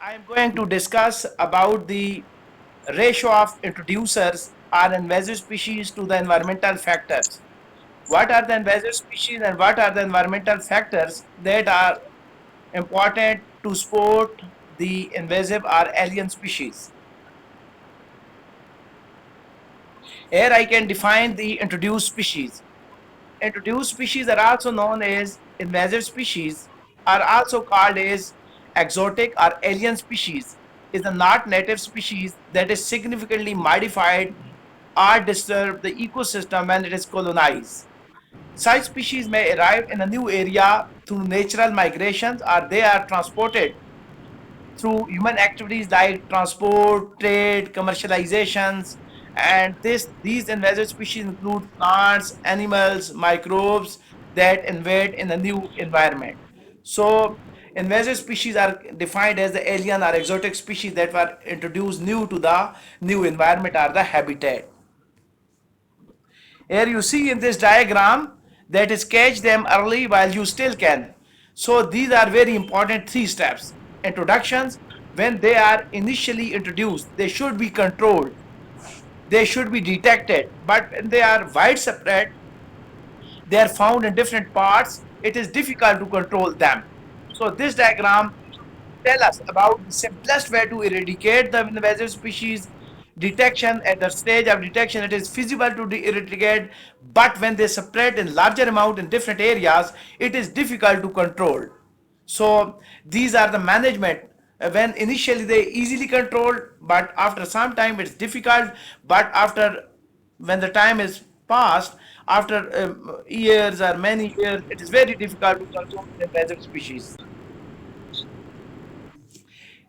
I am going to discuss about the ratio of introducers or invasive species to the environmental factors. What are the invasive species and what are the environmental factors that are important to support the invasive or alien species? Here I can define the introduced species. Introduced species are also known as invasive species, are also called as exotic or alien species, is a not native species that is significantly modified or disturb the ecosystem when it is colonized. Such species may arrive in a new area through natural migrations or they are transported through human activities like transport, trade, commercializations, and these invasive species include plants, animals, microbes that invade in a new environment. So invasive species are defined as the alien or exotic species that were introduced new to the new environment or the habitat. Here you see in this diagram that is catch them early while you still can. So these are very important three steps. Introductions, when they are initially introduced, they should be controlled. They should be detected. But when they are widespread, they are found in different parts, it is difficult to control them. So this diagram tell us about the simplest way to eradicate the invasive species. Detection, at the stage of detection it is feasible to eradicate, but when they spread in larger amount in different areas it is difficult to control. So these are the management. When initially they easily controlled, but after some time it's difficult, but after when the time is passed, after years or many years, it is very difficult to control the invasive species.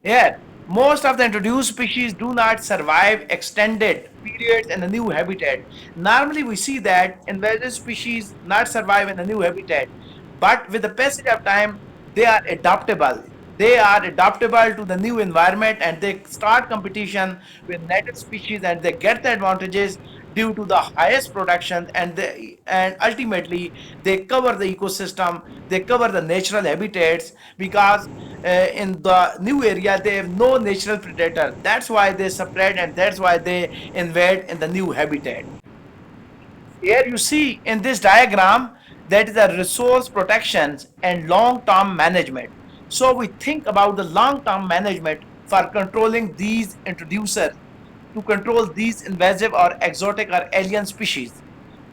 Yeah, most of the introduced species do not survive extended periods in a new habitat. Normally, we see that invasive species not survive in a new habitat, but with the passage of time, they are adaptable. They are adaptable to the new environment and they start competition with native species and they get the advantages due to the highest production and ultimately they cover the ecosystem, they cover the natural habitats because in the new area they have no natural predator. That's why they spread and that's why they invade in the new habitat. Here you see in this diagram that is the resource protections and long-term management. So we think about the long-term management for controlling these introducers to control these invasive or exotic or alien species.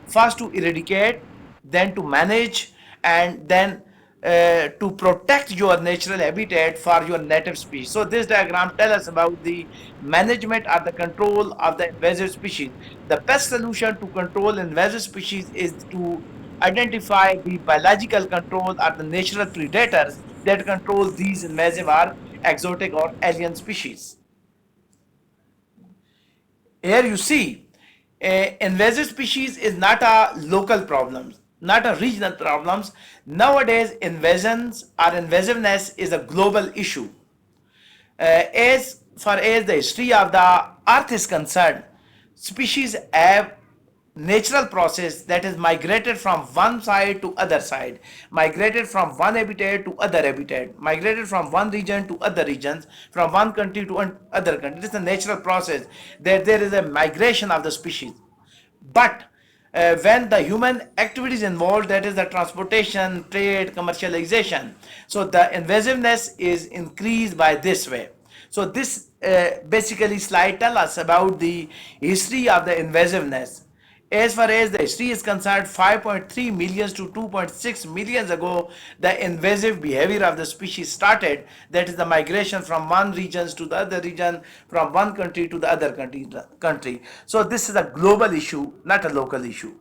First to eradicate, then to manage, and then to protect your natural habitat for your native species. So this diagram tells us about the management or the control of the invasive species. The best solution to control invasive species is to identify the biological control or the natural predators that control these invasive or exotic or alien species. Here you see, invasive species is not a local problem, not a regional problem. Nowadays, invasions or invasiveness is a global issue. As far as the history of the earth is concerned, species have natural process that is migrated from one side to other side, migrated from one habitat to other habitat, migrated from one region to other regions, from one country to other country. It is a natural process that there is a migration of the species. But when the human activities involved, that is the transportation, trade, commercialization, so the invasiveness is increased by this way. So this basically slide tell us about the history of the invasiveness. As far as the history is concerned, 5.3 million to 2.6 million ago, the invasive behavior of the species started. That is the migration from one region to the other region, from one country to the other country. So this is a global issue, not a local issue.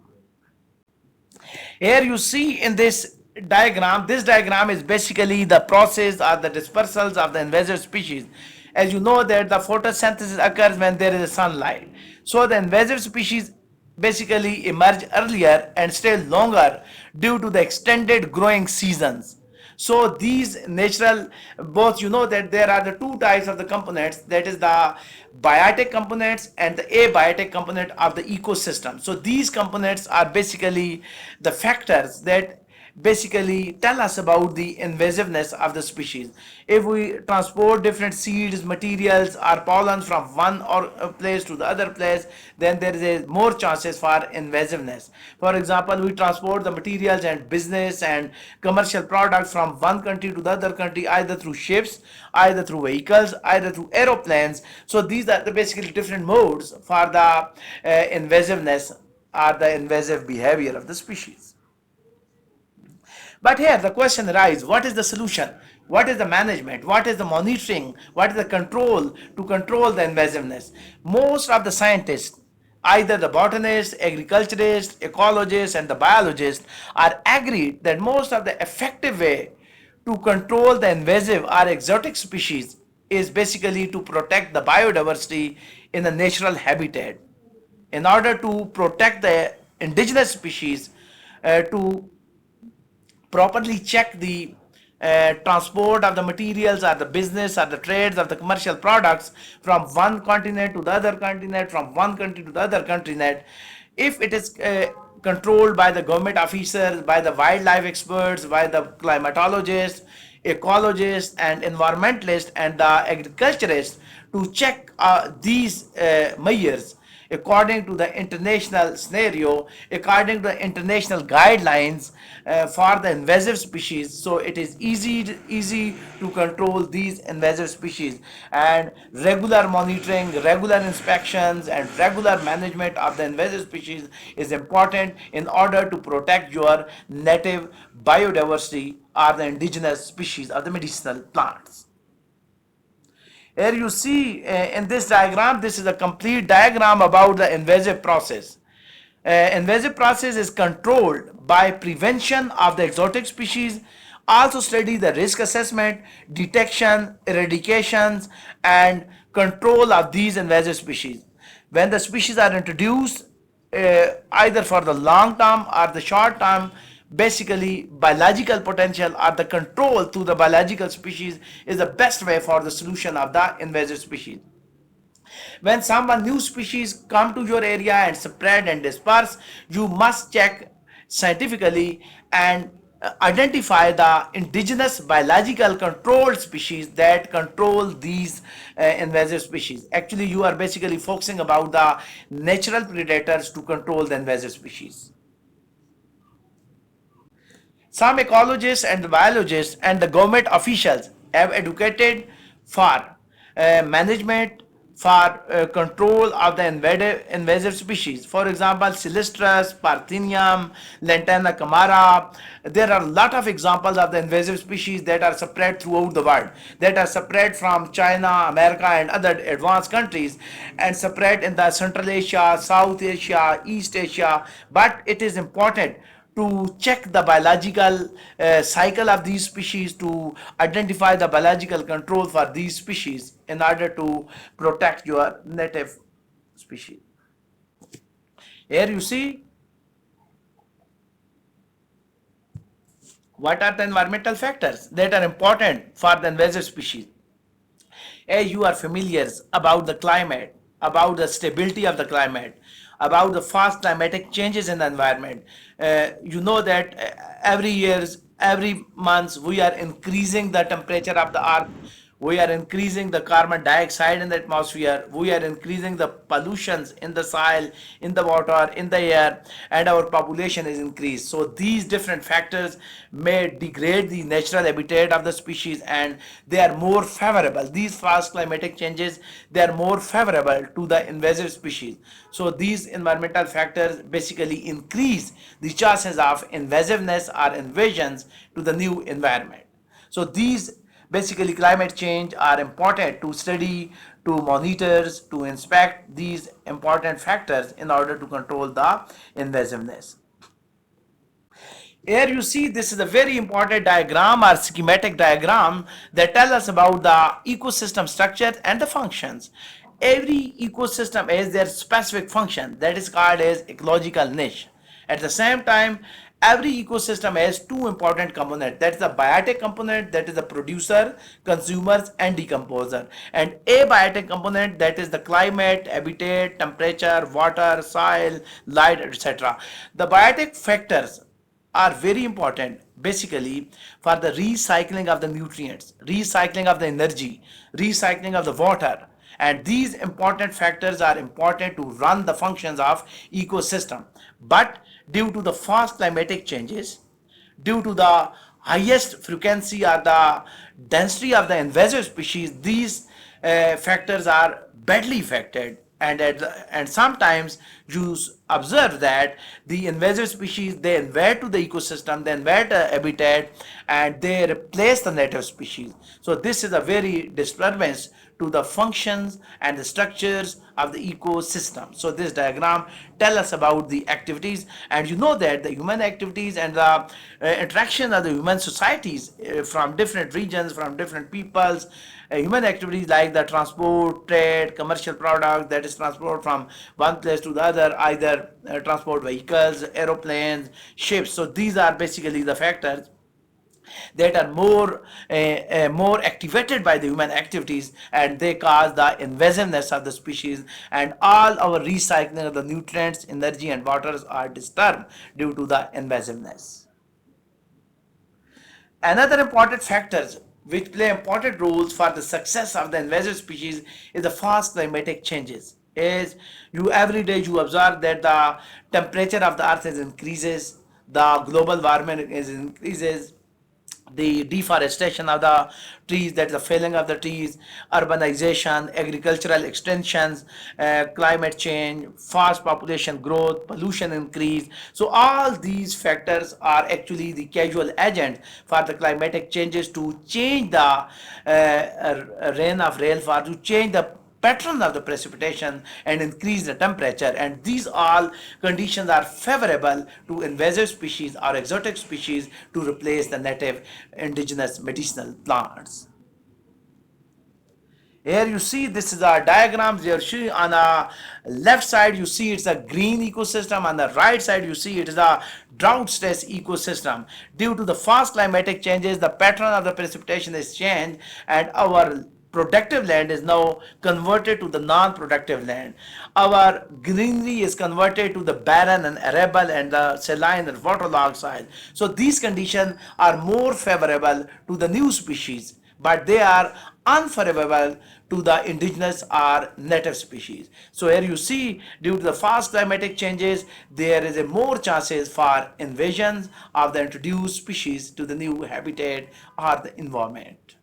Here you see in this diagram is basically the process or the dispersals of the invasive species. As you know that the photosynthesis occurs when there is sunlight. So the invasive species basically emerge earlier and stay longer due to the extended growing seasons. So these natural, both you know that there are the two types of the components, that is the biotic components and the abiotic component of the ecosystem. So these components are basically the factors that basically tell us about the invasiveness of the species. If we transport different seeds, materials, or pollen from one or place to the other place, then there is a more chances for invasiveness. For example, we transport the materials and business and commercial products from one country to the other country, either through ships, either through vehicles, either through aeroplanes. So these are the basically different modes for the invasiveness or the invasive behavior of the species. But here the question arises, what is the solution? What is the management? What is the monitoring? What is the control to control the invasiveness? Most of the scientists, either the botanists, agriculturists, ecologists, and the biologists, are agreed that most of the effective way to control the invasive or exotic species is basically to protect the biodiversity in the natural habitat. In order to protect the indigenous species, to properly check the transport of the materials or the business or the trades of the commercial products from one continent to the other continent, from one country to the other continent, if it is controlled by the government officers, by the wildlife experts, by the climatologists, ecologists, and environmentalists, and the agriculturists to check these measures according to the international scenario, according to the international guidelines for the invasive species. So it is easy to control these invasive species, and regular monitoring, regular inspections, and regular management of the invasive species is important in order to protect your native biodiversity or the indigenous species of the medicinal plants. Here you see in this diagram, this is a complete diagram about the invasive process. Invasive process is controlled by prevention of the exotic species, also study the risk assessment, detection, eradications, and control of these invasive species. When the species are introduced, either for the long term or the short term, basically biological potential or the control through the biological species is the best way for the solution of the invasive species. When someone new species come to your area and spread and disperse, you must check scientifically and identify the indigenous biological controlled species that control these invasive species. Actually, you are basically focusing about the natural predators to control the invasive species. Some ecologists and biologists and the government officials have advocated for management, for control of the invasive species. For example, Silistris, Parthenium, Lantana camara. There are a lot of examples of the invasive species that are spread throughout the world, that are spread from China, America, and other advanced countries, and spread in the Central Asia, South Asia, East Asia. But it is important to check the biological cycle of these species, to identify the biological control for these species in order to protect your native species. Here you see what are the environmental factors that are important for the invasive species. As you are familiar about the climate, about the stability of the climate, about the fast climatic changes in the environment, you know that every years, every month, we are increasing the temperature of the earth. We are increasing the carbon dioxide in the atmosphere. We are increasing the pollutions in the soil, in the water, in the air, and our population is increased. So these different factors may degrade the natural habitat of the species, and they are more favorable. These fast climatic changes, they are more favorable to the invasive species. So these environmental factors basically increase the chances of invasiveness or invasions to the new environment. So these basically climate change are important to study, to monitors, to inspect these important factors in order to control the invasiveness. Here you see this is a very important diagram or schematic diagram that tell us about the ecosystem structure and the functions. Every ecosystem has their specific function that is called as ecological niche. At the same time, every ecosystem has two important components, that is the biotic component, that is the producer, consumers, and decomposer, and abiotic component, that is the climate, habitat, temperature, water, soil, light, etc. The biotic factors are very important basically for the recycling of the nutrients, recycling of the energy, recycling of the water. And these important factors are important to run the functions of ecosystem. But due to the fast climatic changes, due to the highest frequency or the density of the invasive species, these factors are badly affected. And sometimes you observe that the invasive species, they invade to the ecosystem, they invade the habitat, and they replace the native species. So this is a very disturbance to the functions and the structures of the ecosystem. So this diagram tell us about the activities, and you know that the human activities and the interaction of the human societies from different regions, from different peoples, human activities like the transport, trade, commercial product, that is transport from one place to the other, either transport vehicles, aeroplanes, ships. So these are basically the factors that are more activated by the human activities, and they cause the invasiveness of the species, and all our recycling of the nutrients, energy, and waters are disturbed due to the invasiveness. Another important factors which play important roles for the success of the invasive species is the fast climatic changes. As you every day you observe that the temperature of the earth is increases, the global warming is increases, the deforestation of the trees, that is the felling of the trees, urbanization, agricultural extensions, climate change, fast population growth, pollution increase. So all these factors are actually the causal agent for the climatic changes to change the rain of rainfall, to change the pattern of the precipitation and increase the temperature. And these all conditions are favorable to invasive species or exotic species to replace the native indigenous medicinal plants. Here you see this is our diagrams. You see on the left side you see it's a green ecosystem. On the right side you see it is a drought stress ecosystem. Due to the fast climatic changes, the pattern of the precipitation is changed, and our productive land is now converted to the non-productive land. Our greenery is converted to the barren and arable and the saline and waterlogged soil. So these conditions are more favorable to the new species, but they are unfavorable to the indigenous or native species. So here you see due to the fast climatic changes, there is a more chances for invasions of the introduced species to the new habitat or the environment.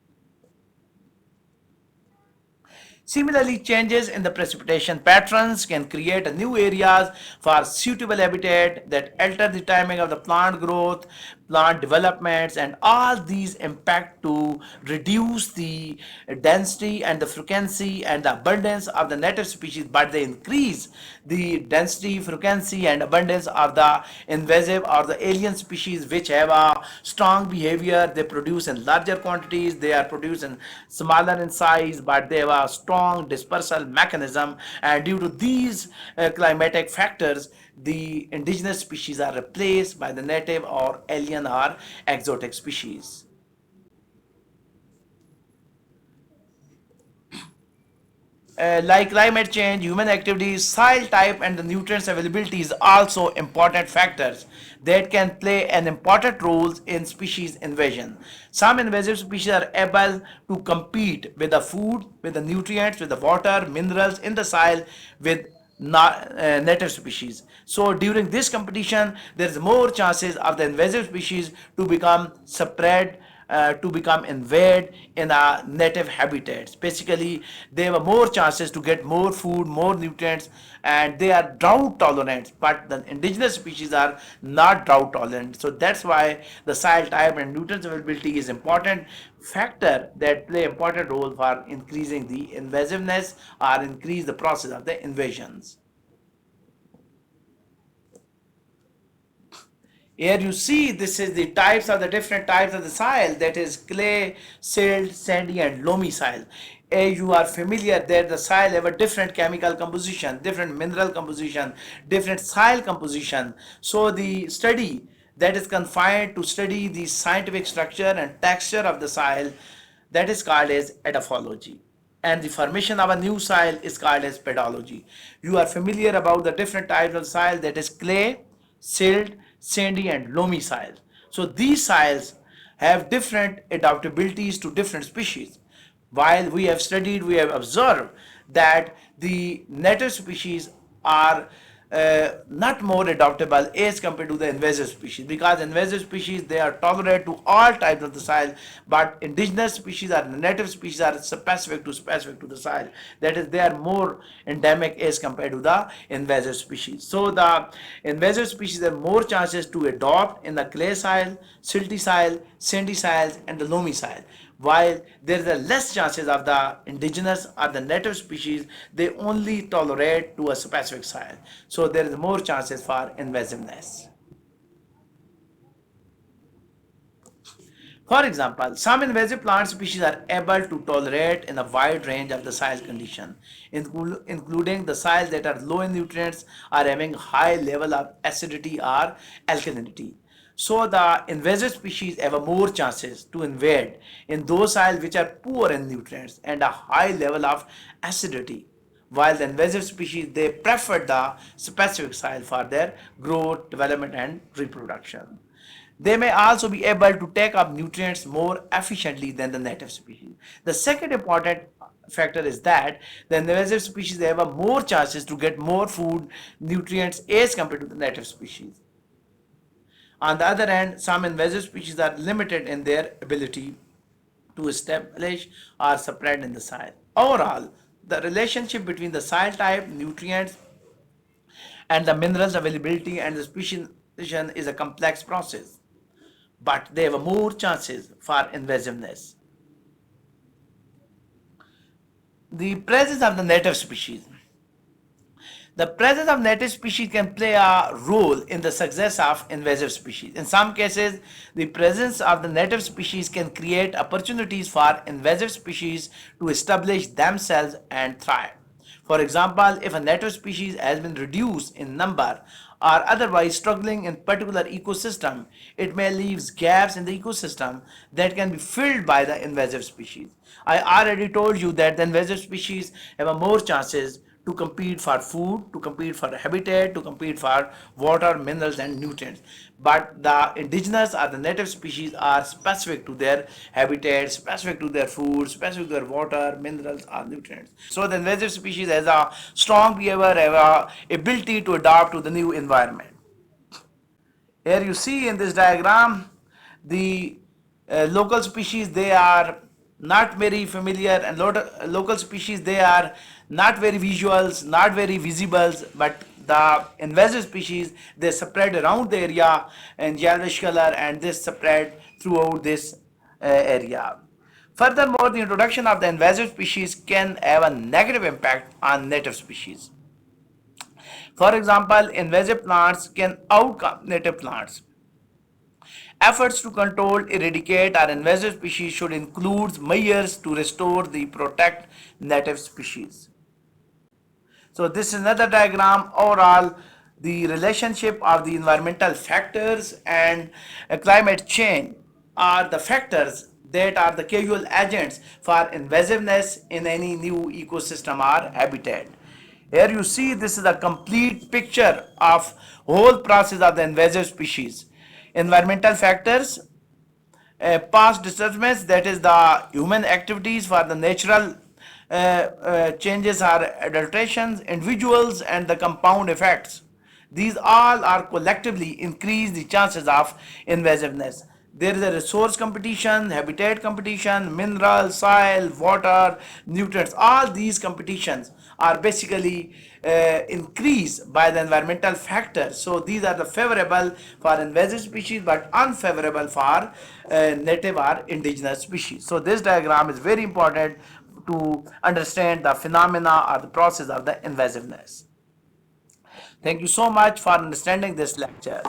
Similarly, changes in the precipitation patterns can create new areas for suitable habitat that alter the timing of the plant growth, plant developments, and all these impact to reduce the density and the frequency and the abundance of the native species, but they increase the density, frequency, and abundance of the invasive or the alien species which have a strong behavior. They produce in larger quantities, they are produced in smaller in size, but they have a strong dispersal mechanism. And due to these climatic factors, the indigenous species are replaced by the native or alien or exotic species. Like climate change, human activities, soil type, and the nutrients availability is also important factors that can play an important role in species invasion. Some invasive species are able to compete with the food, with the nutrients, with the water, minerals in the soil, with native species. So during this competition, there is more chances of the invasive species to become spread, to become invade in our native habitats. Basically, they have more chances to get more food, more nutrients, and they are drought tolerant. But the indigenous species are not drought tolerant. So that's why the soil type and nutrients availability is important factor that play important role for increasing the invasiveness or increase the process of the invasions. Here you see this is the types of the different types of the soil, that is clay, silt, sandy, and loamy soil. As you are familiar that the soil have a different chemical composition, different mineral composition, different soil composition. So the study that is confined to study the scientific structure and texture of the soil, that is called as edaphology, and the formation of a new soil is called as pedology. You are familiar about the different types of soil, that is clay, silt, sandy, and loamy soil. So these soils have different adaptabilities to different species. While we have studied, we have observed that the native species are not more adaptable as compared to the invasive species, because invasive species, they are tolerant to all types of the soil, but indigenous species or native species are specific to the soil. That is, they are more endemic as compared to the invasive species. So the invasive species have more chances to adopt in the clay soil, silty soil, sandy soils, and the loamy soil, while there is a less chances of the indigenous or the native species. They only tolerate to a specific soil, so there is more chances for invasiveness. For example, some invasive plant species are able to tolerate in a wide range of the soil condition, including the soils that are low in nutrients or having high level of acidity or alkalinity. So the invasive species have a more chances to invade in those soils which are poor in nutrients and a high level of acidity, while the invasive species, they prefer the specific soil for their growth, development, and reproduction. They may also be able to take up nutrients more efficiently than the native species. The second important factor is that the invasive species, they have a more chances to get more food nutrients as compared to the native species. On the other hand, some invasive species are limited in their ability to establish or spread in the soil. Overall, the relationship between the soil type, nutrients, and the minerals availability and the speciation is a complex process, but they have more chances for invasiveness. The presence of the native species. The presence of native species can play a role in the success of invasive species. In some cases, the presence of the native species can create opportunities for invasive species to establish themselves and thrive. For example, if a native species has been reduced in number or otherwise struggling in particular ecosystem, it may leave gaps in the ecosystem that can be filled by the invasive species. I already told you that the invasive species have a more chances to compete for food, to compete for habitat, to compete for water, minerals, and nutrients. But the indigenous or the native species are specific to their habitat, specific to their food, specific to their water, minerals, or nutrients. So the invasive species has a strong behavior, have a ability to adapt to the new environment. Here you see in this diagram the local species, they are not very familiar, and local species, they are not very visuals, not very visibles, but the invasive species, they spread around the area in yellowish color, and this spread throughout this area. Furthermore, the introduction of the invasive species can have a negative impact on native species. For example, invasive plants can outcome native plants. Efforts to control, eradicate, or invasive species should include measures to restore the protect native species. So this is another diagram. Overall, the relationship of the environmental factors and climate change are the factors that are the causal agents for invasiveness in any new ecosystem or habitat. Here you see this is a complete picture of whole process of the invasive species. Environmental factors, past disturbance, that is the human activities for the natural changes or adulterations, individuals, and the compound effects. These all are collectively increase the chances of invasiveness. There is a resource competition, habitat competition, mineral, soil, water, nutrients. All these competitions are basically increased by the environmental factors. So these are the favorable for invasive species but unfavorable for native or indigenous species. So this diagram is very important to understand the phenomena or the process of the invasiveness. Thank you so much for understanding this lecture.